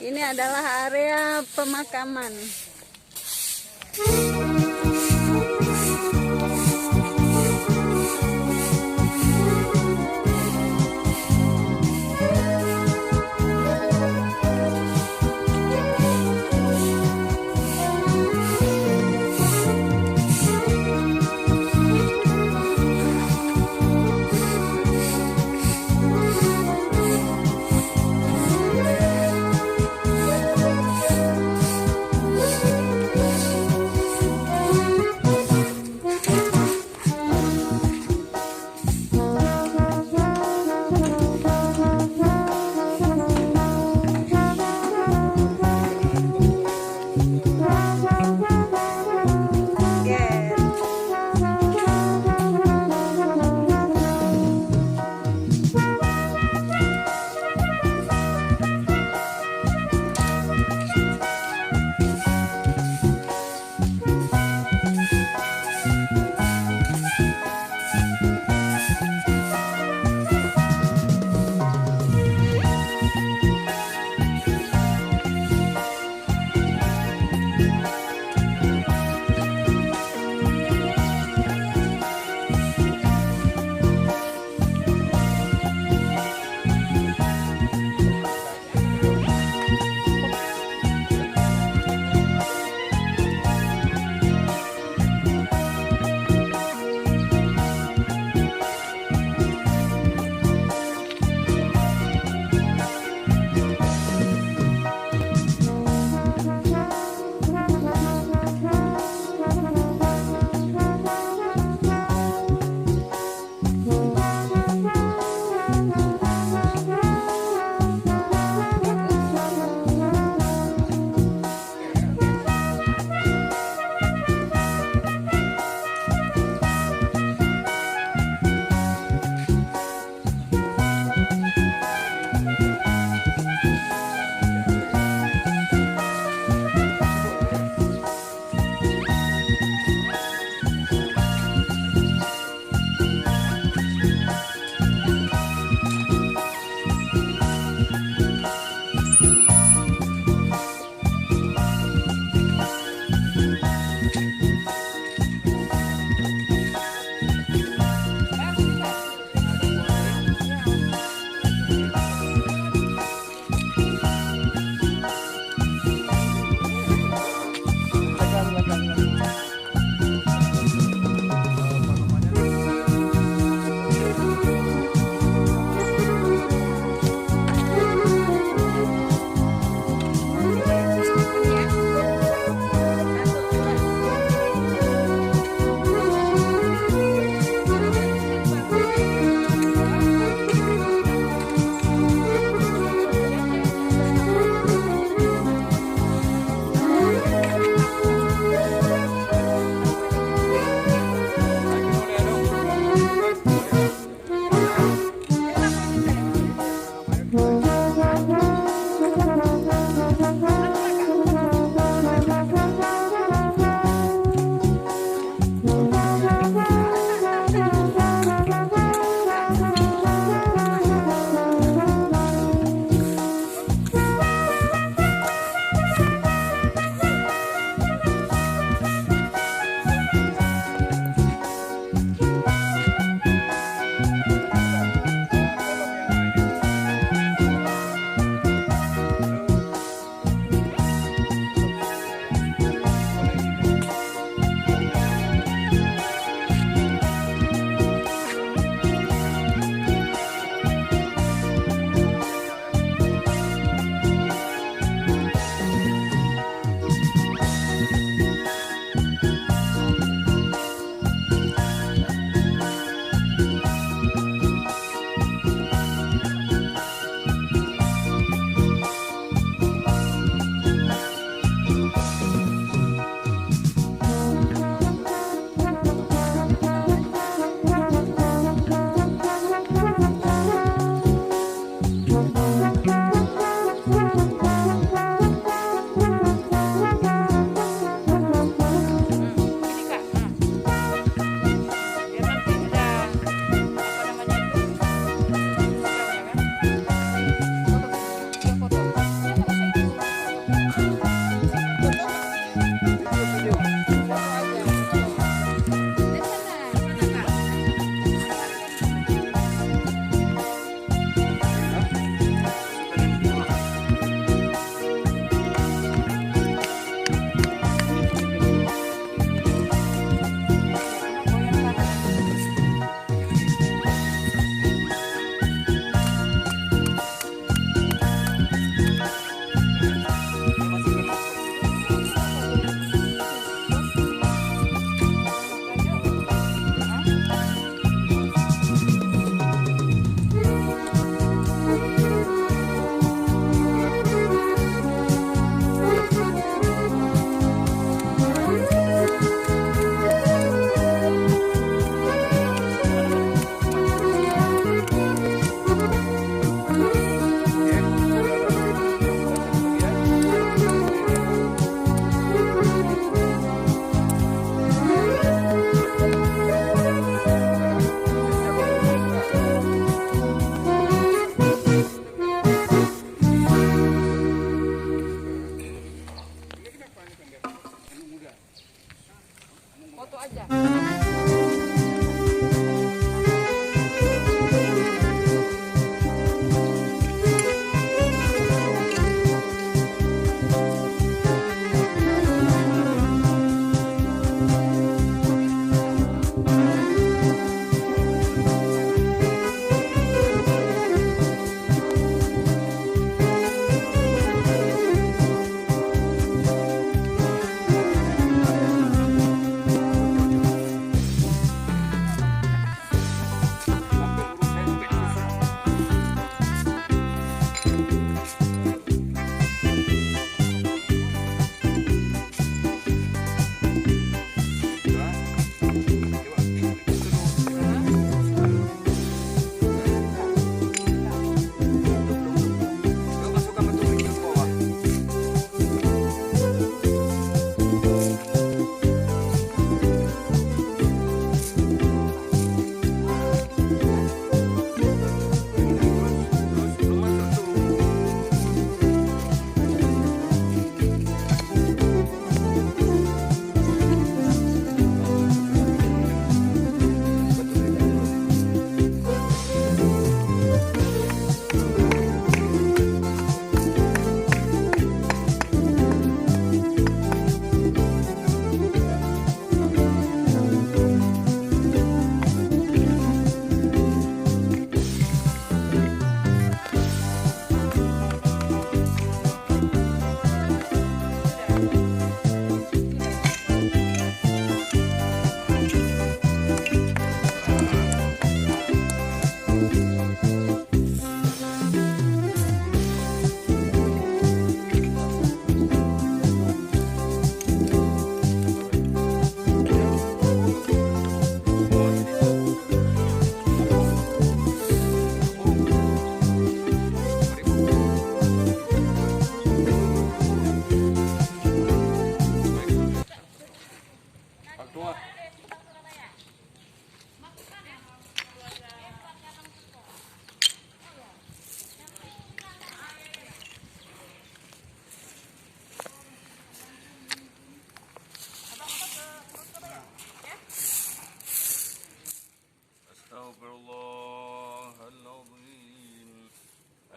Ini adalah area pemakaman.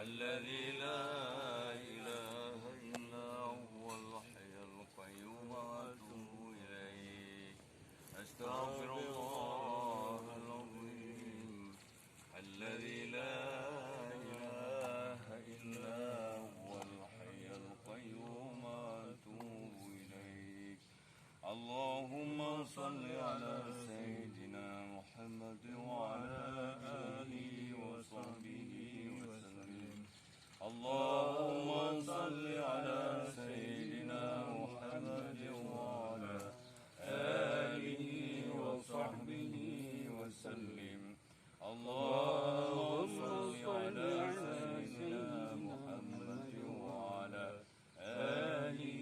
الذي لا إله إلا هو الحي القيوم وأتوب إليه أستغفر الله العظيم الذي لا إله إلا هو الحي القيوم وأتوب إليه اللهم صل على سيدنا محمد وعلى آله وصحبه وسلم اللهم صل على سيدنا محمد وعلى آله وصحبه وسلم اللهم صل على سيدنا محمد وعلى آله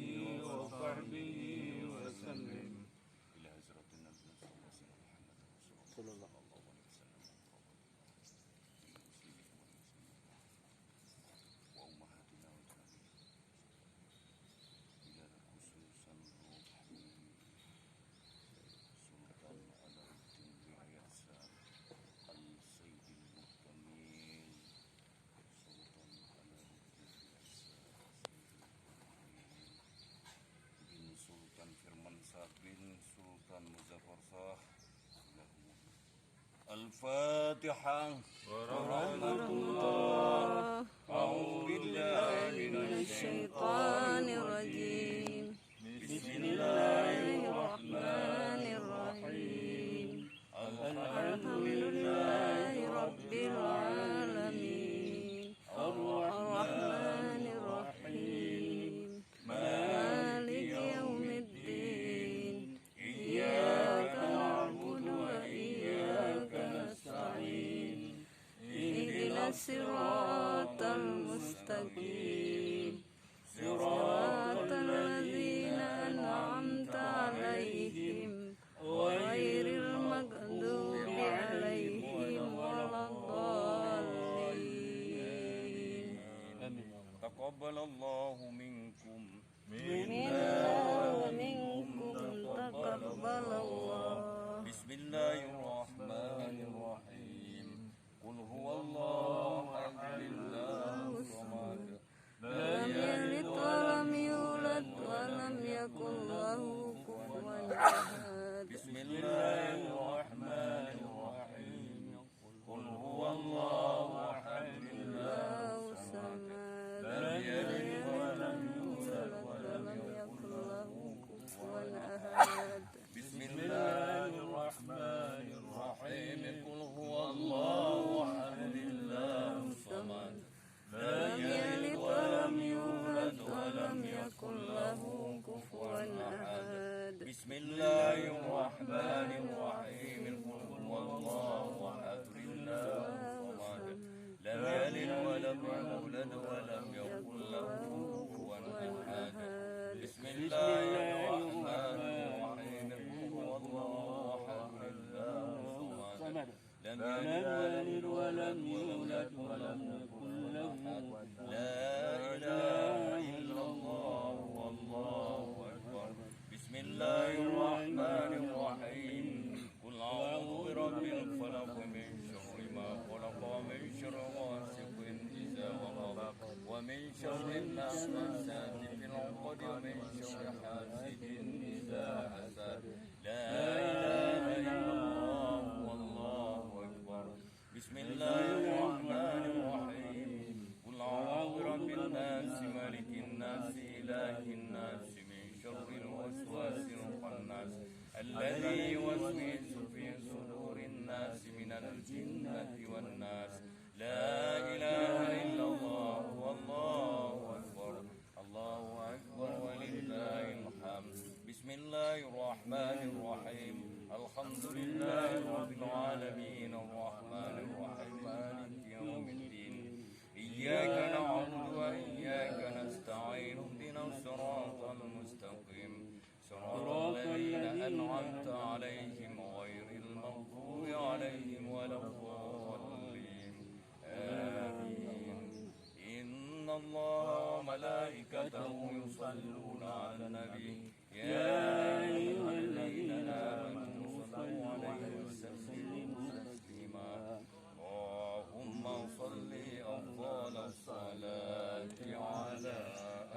وصحبه وسلم إلى هجرة النبي صلى الله عليه وسلم وأمهاتنا وجميع إلى خصوصا روح سلطان على الدين العياسى السيد المهتمين سلطان على الدين العياسى بن سلطان فرمان شاه بن سلطان مظفر شاه الفاتحة ورحمة الله أعوذ بالله من الشيطان الرجيم بسم الله الرحمن الرحيم الحمد لله رب العالمين الرحمن الرحيم مالك يوم الدين إياك نعبد وإياك نستعين اهدنا الصراط المستقيم صراط الذين أنعمت عليهم غير المغضوب عليهم ولا الضالين تقبل الله منكم منا ومنكم تقبل الله بسم الله الرحمن الرحيم قل هو الله أحد الله الصمد لم يلد ولم يولد ولم يكن له كفوا أحد بسم الله الرحمن الرحيم قل هو الله أحد الله الله الصمد لم يلد ولم يولد ولم يكن له كفوا أحد بسم الله الرحمن الرحيم قل هو الله أحد الله الصمد لم يلد ولم يولد ولم يكن له كفوا أحد بسم الله الرحمن الرحيم قل هو الله أحد الله الصمد لم يلد ولم يولد ولم يكن له كفوا أحد بسم الله الرحمن الرحيم قل هو الله أحد الله الصمد لم يلد ولم يولد ولم يكن له لا إله إلا الله والله أكبر بسم الله الرحمن الرحيم قل أعوذ برب الفلق من شر ما خلق ومن شر غاسق إذا وقب ومن شر النفاثات في العقد ومن شر حاسد إذا حسد لا إله إلا الله والله أكبر بسم الله الرحمن الرحيم قل أعوذ برب الناس ملك الناس إله الناس من شر الوسواس الخناس الذي يوسوس في صدور الناس من الجنة والناس لا إله إلا الله والله أكبر الله أكبر ولله الحمد بسم الله الرحمن الرحيم الحمد لله رب العالمين الرحمن الرحيم مالك يوم الدين إياك نعبد وإياك نستعين اهدنا الصراط المستقيم صراط الذين أنعمت عليهم غير المغضوب عليهم ولا الضالين آمين إن الله وملائكته يصلون على النبي يا أيها الذين آمنوا صلوا عليه وسلموا تسليما اللهم صل أفضل الصلاة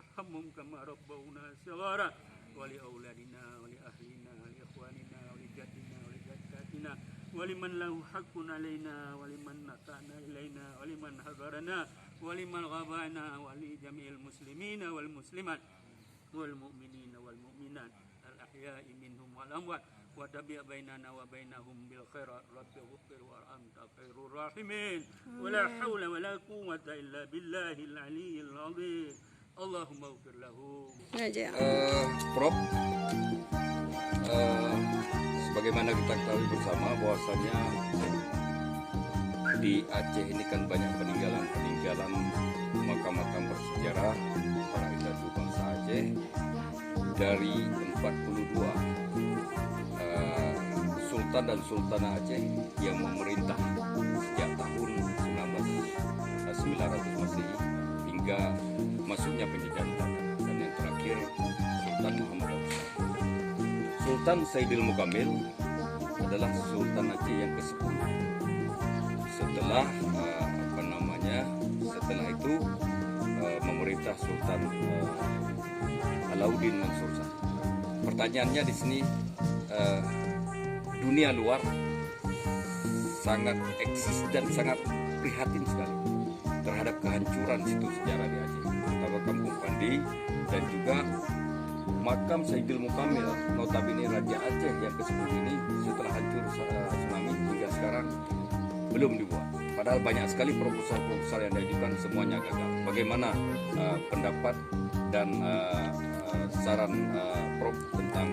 irhamhum kama rabbawna shighara wa li auladina wa li ahlina wa li ikhwanina wa li jaddina wa li jaddatina wa liman lahu haqqun alaina wa liman nata'na ilaina wa liman hadarana wa liman ghabana wa li jami'il muslimina wal muslimat wal mu'minina wal mu'minat al ahya'i minhum wal amwat wa tabi' bainana wa bainahum bil khairat rabbi ighfir wa anta khairur rahimin wa la haula wa la quwwata illa billahil aliyyil azim Allahumma ighfir lahum. Aja. Prof, sebagaimana kita ketahui bersama bahwasanya di Aceh ini kan banyak peninggalan makam-makam bersejarah para indatu bangsa Aceh. Dari 42 Sultan dan Sultanah Aceh yang memerintah sejak tahun 1900 Masehi hingga masuknya penjajahan Belanda, dan yang terakhir Sultan Muhammad Abdullah. Sultan Saidil Mukamil adalah Sultan Aceh yang ke-10. Setelah setelah itu memerintah Sultan Alauddin Mansur Shah. Pertanyaannya di sini, dunia luar sangat eksis dan sangat prihatin sekali terhadap kehancuran situs sejarah di Aceh, terutama Kampung Pandi dan juga makam Saidil Mukamil, notabene Raja Aceh yang ke-10 ini setelah hancur tsunami hingga sekarang belum dibuat. Padahal banyak sekali proposal yang diajukan, semuanya gagal. Bagaimana pendapat dan saran Prof tentang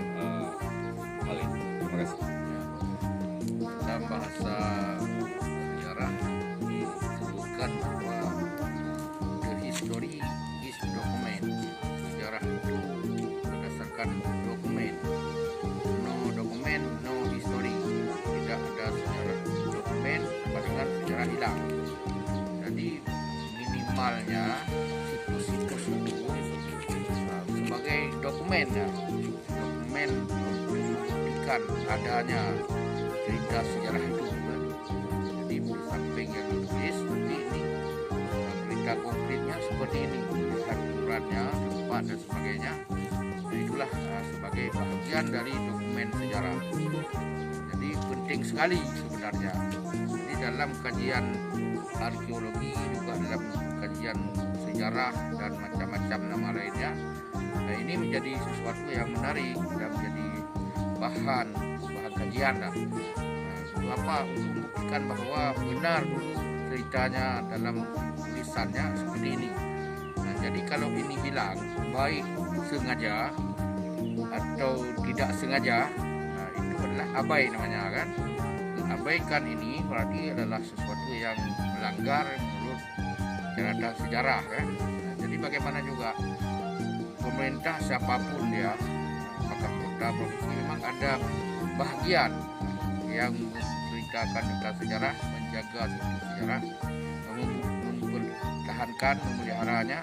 hal ini? Terima kasih. Dalam bahasa sejarah disebutkan bahwa the history is document. Sejarah itu berdasarkan dokumen. No dokumen, no history. Tidak ada sejarah dokumen sama dengan sejarah hilang. Jadi minimalnya situs-situs itu sebagai dokumen ya. Dokumen membuktikan adanya cerita sejarah itu kan. Jadi di samping yang ditulis, ini berita konkretnya seperti ini, aturannya, tempat dan sebagainya. Jadi itulah sebagai bagian dari dokumen sejarah. Jadi penting sekali sebenarnya. Jadi dalam kajian arkeologi juga dalam kajian sejarah dan macam-macam nama lainnya. Nah, ini menjadi sesuatu yang menarik dan menjadi bahan kajian lah. Apa untuk membuktikan bahwa benar dulu ceritanya dalam tulisannya seperti ini. Nah, jadi kalau ini hilang, baik sengaja atau tidak sengaja, nah, itu adalah abai namanya kan. Abaikan ini berarti adalah sesuatu yang melanggar menurut catatan sejarah kan. Nah, jadi bagaimana juga pemerintah siapapun dia, apakah kota provinsi, memang ada bahagian yang menceritakan tentang sejarah, menjaga sejarah, mempertahankan, memeliharanya,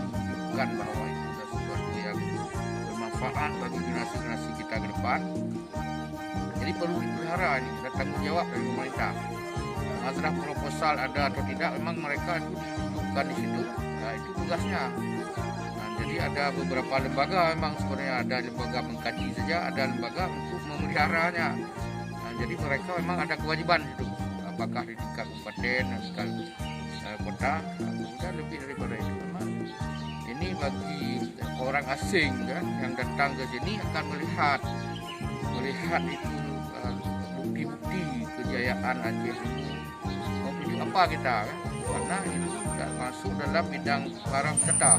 menunjukkan bahwa itu adalah sesuatu yang bermanfaat bagi generasi-generasi kita ke depan. Jadi perlu dipelihara, ini ada tanggung jawab dari pemerintah. Masalah proposal ada atau tidak, memang mereka itu ditunjukkan di situ. Nah, itu tugasnya. Nah, jadi ada beberapa lembaga, memang sebenarnya ada lembaga mengkaji saja, ada lembaga untuk memeliharanya. Nah, jadi mereka memang ada kewajiban itu, apakah di tingkat kabupaten, tingkat kota, dan lebih daripada itu. Memang ini bagi orang asing kan, yang datang ke sini akan melihat itu bukti-bukti kejayaan Aceh ini. Mau tunjuk apa kita kan? Karena itu tidak masuk dalam bidang para wisata.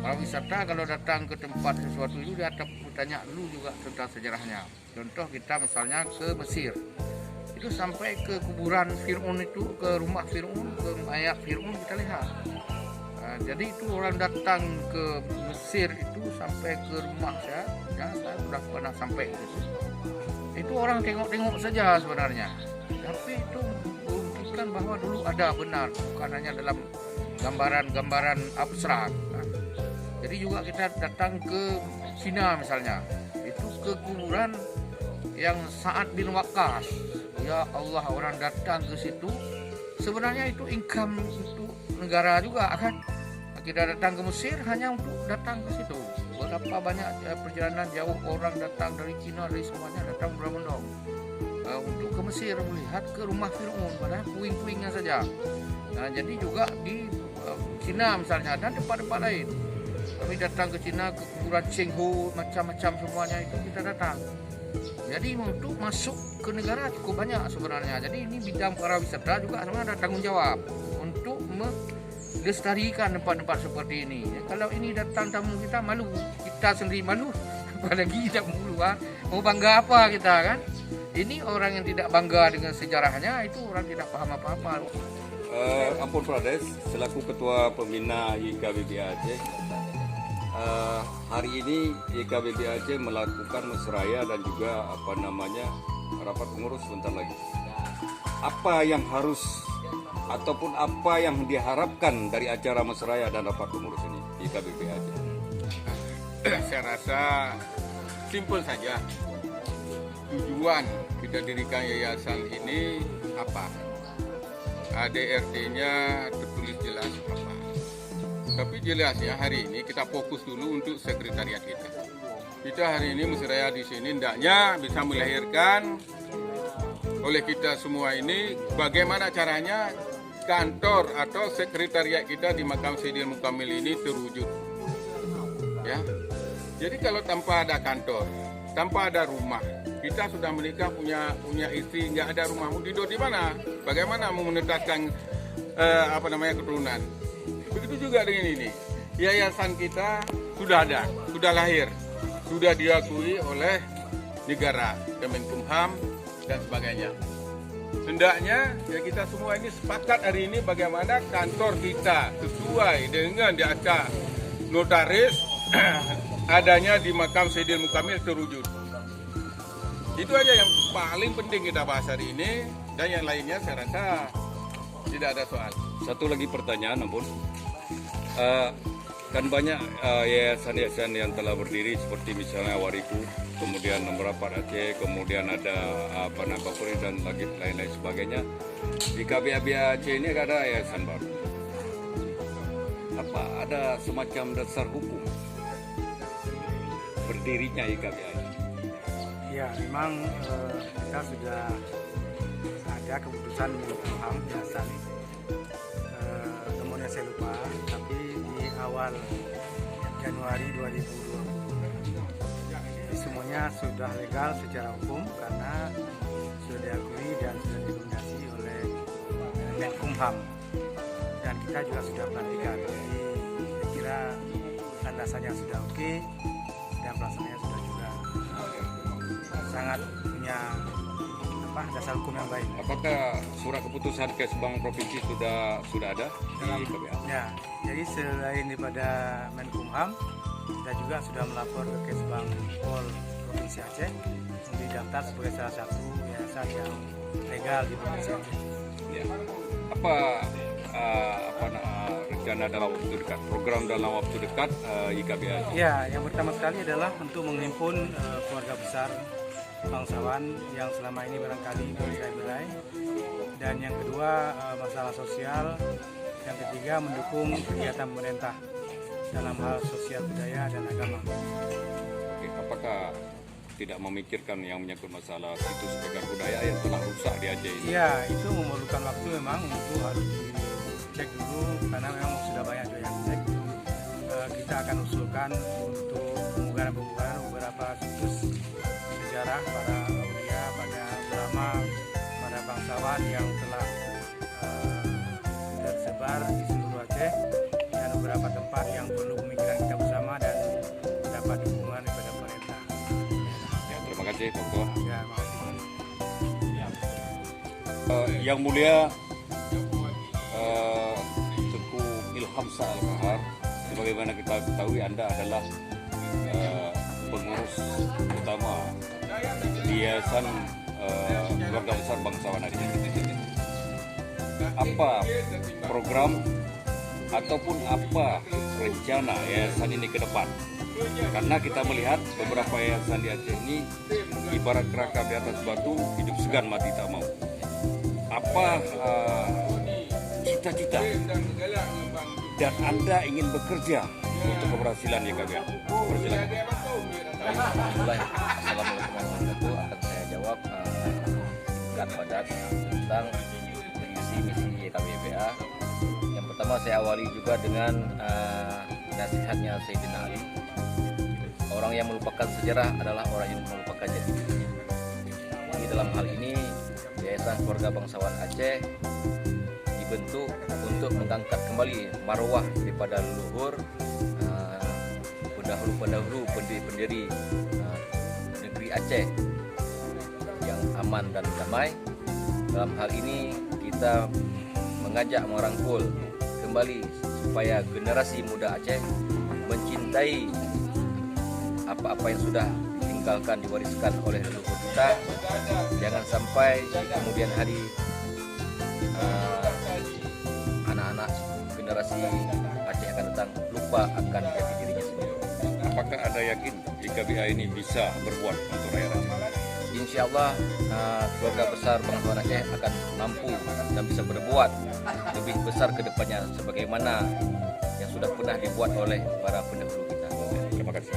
Para wisata kalau datang ke tempat sesuatu itu dia bertanya dulu juga tentang sejarahnya. Contoh kita misalnya ke Mesir, itu sampai ke kuburan Fir'aun itu, ke rumah Fir'aun, ke mayat Fir'aun kita lihat. Jadi itu orang datang ke Mesir itu sampai ke rumah saya sudah pernah sampai ke situ. Itu orang tengok-tengok saja sebenarnya, tapi itu membuktikan bahwa dulu ada benar, bukan hanya dalam gambaran-gambaran abstrak. Jadi juga kita datang ke Cina misalnya, itu ke kuburan yang Sa'ad bin Waqqas. Ya Allah, orang datang ke situ, sebenarnya itu income untuk negara juga kan. kita datang ke Mesir hanya untuk datang ke situ. Berapa banyak perjalanan jauh orang datang dari Cina, dari semuanya datang berbondong untuk ke Mesir melihat ke rumah Fir'aun, padahal puing-puingnya saja. Nah, jadi juga di Cina misalnya dan tempat-tempat lain. Kami datang ke Cina, ke kuburan Chengho, macam-macam semuanya itu kita datang. Jadi untuk masuk ke negara cukup banyak sebenarnya. Jadi ini bidang pariwisata juga sebenarnya ada tanggung jawab untuk melestarikan tempat-tempat seperti ini. Kalau ini datang tamu kita malu, kita sendiri malu, apalagi tidak luar. Mau bangga apa kita kan? Ini orang yang tidak bangga dengan sejarahnya, itu orang tidak paham apa-apa. Ampun Prades, selaku Ketua Pembina YKBB Aceh, hari ini YKBB Aceh melakukan mesraya dan juga rapat pengurus sebentar lagi. Apa yang harus ataupun apa yang diharapkan dari acara mesraya dan rapat pengurus ini YKBB Aceh? Saya rasa simpel saja. Tujuan kita dirikan yayasan ini apa? ADRT-nya tertulis jelas apa? Tapi jelasnya hari ini kita fokus dulu untuk sekretariat kita. Kita hari ini mesraya di sini hendaknya bisa melahirkan oleh kita semua ini bagaimana caranya kantor atau sekretariat kita di Makam Sayyidil Mukammil ini terwujud. Ya. Jadi kalau tanpa ada kantor, tanpa ada rumah, kita sudah menikah punya istri, nggak ada rumah, mau tidur di mana? Bagaimana mau menetaskan keturunan? Begitu juga dengan ini. Yayasan kita sudah ada, sudah lahir, sudah diakui oleh negara, Kemenkumham dan sebagainya. Hendaknya ya kita semua ini sepakat hari ini bagaimana kantor kita sesuai dengan data notaris adanya di Makam Sayyidil Mukammil terwujud. Itu aja yang paling penting kita bahas hari ini, dan yang lainnya saya rasa tidak ada soal. Satu lagi pertanyaan, ampun. Kan banyak yayasan-yayasan yang telah berdiri seperti misalnya Wariku, kemudian Merapat Aceh, kemudian ada Napapuri dan lain-lain sebagainya. Di KBB Aceh ini ada yayasan baru. Apa ada semacam dasar hukum berdirinya YKB Aceh? Ya, memang kita sudah ada keputusan Menkumham yayasan. Kemudian saya lupa, tapi di awal Januari 2020 semuanya sudah legal secara hukum karena sudah diakui dan sudah direkomendasi oleh Menkumham, dan kita juga sudah pelantikan. Jadi saya kira landasannya sudah oke dan pelaksanaannya sudah juga sangat punya dasar hukum yang baik. Apakah surat keputusan Kesbang Provinsi sudah ada di KBA? Ya, jadi selain daripada Menkumham, kita juga sudah melapor ke Kesbang Pol Provinsi Aceh untuk didaftar sebagai salah satu yayasan yang legal di Provinsi Aceh. Ya. Apa rencana dalam waktu dekat, program dalam waktu dekat YKB Aceh? Ya, yang pertama sekali adalah untuk menghimpun keluarga besar bangsawan yang selama ini barangkali berai-berai, dan yang kedua masalah sosial, yang ketiga mendukung kegiatan pemerintah dalam hal sosial, budaya dan agama. Oke, apakah tidak memikirkan yang menyangkut masalah situs cagar budaya yang telah rusak di Aceh ini? Iya, itu memerlukan waktu memang untuk harus dicek dulu karena memang sudah banyak juga yang cek. Kita akan usulkan untuk pembubaran beberapa situs sejarah para aulia, pada ulama, para bangsawan yang telah tersebar di seluruh Aceh, dan beberapa tempat yang perlu pemikiran kita bersama dan mendapat dukungan daripada pemerintah. Ya, terima kasih Pak Ketua. Ya, makasih. Yang mulia Tengku Ilham Al-Kahar, sebagaimana kita ketahui Anda adalah pengurus utama di Yayasan Keluarga Besar Bangsawan Aceh. Apa program ataupun apa rencana yayasan ini ke depan? Karena kita melihat beberapa yayasan di Aceh ini ibarat kerangka di atas batu, hidup segan mati tak mau. Apa cita-cita dan Anda ingin bekerja untuk keberhasilan YKBA? Persilakan. Alhamdulillah. Assalamualaikum warahmatullahi wabarakatuh. Akan saya jawab singkat padat tentang visi misi YKBA. Yang pertama saya awali juga dengan nasihatnya Sayyidina Ali. Orang yang melupakan sejarah adalah orang yang melupakan jati dirinya. Jadi dalam hal ini Yayasan Keluarga Bangsawan Aceh dibentuk untuk mengangkat kembali marwah daripada leluhur pendahulu pendiri negeri Aceh yang aman dan damai. Dalam hal ini kita mengajak merangkul kembali supaya generasi muda Aceh mencintai apa-apa yang sudah ditinggalkan, diwariskan oleh leluhur kita. Jangan sampai di kemudian hari anak-anak generasi Aceh akan datang lupa akan jati dirinya sendiri. Apakah Anda yakin YKBA ini bisa berbuat untuk rakyat Aceh? Insya Allah keluarga besar Bangsawan Aceh akan mampu dan bisa berbuat lebih besar ke depannya sebagaimana yang sudah pernah dibuat oleh para pendahulu kita. Terima kasih.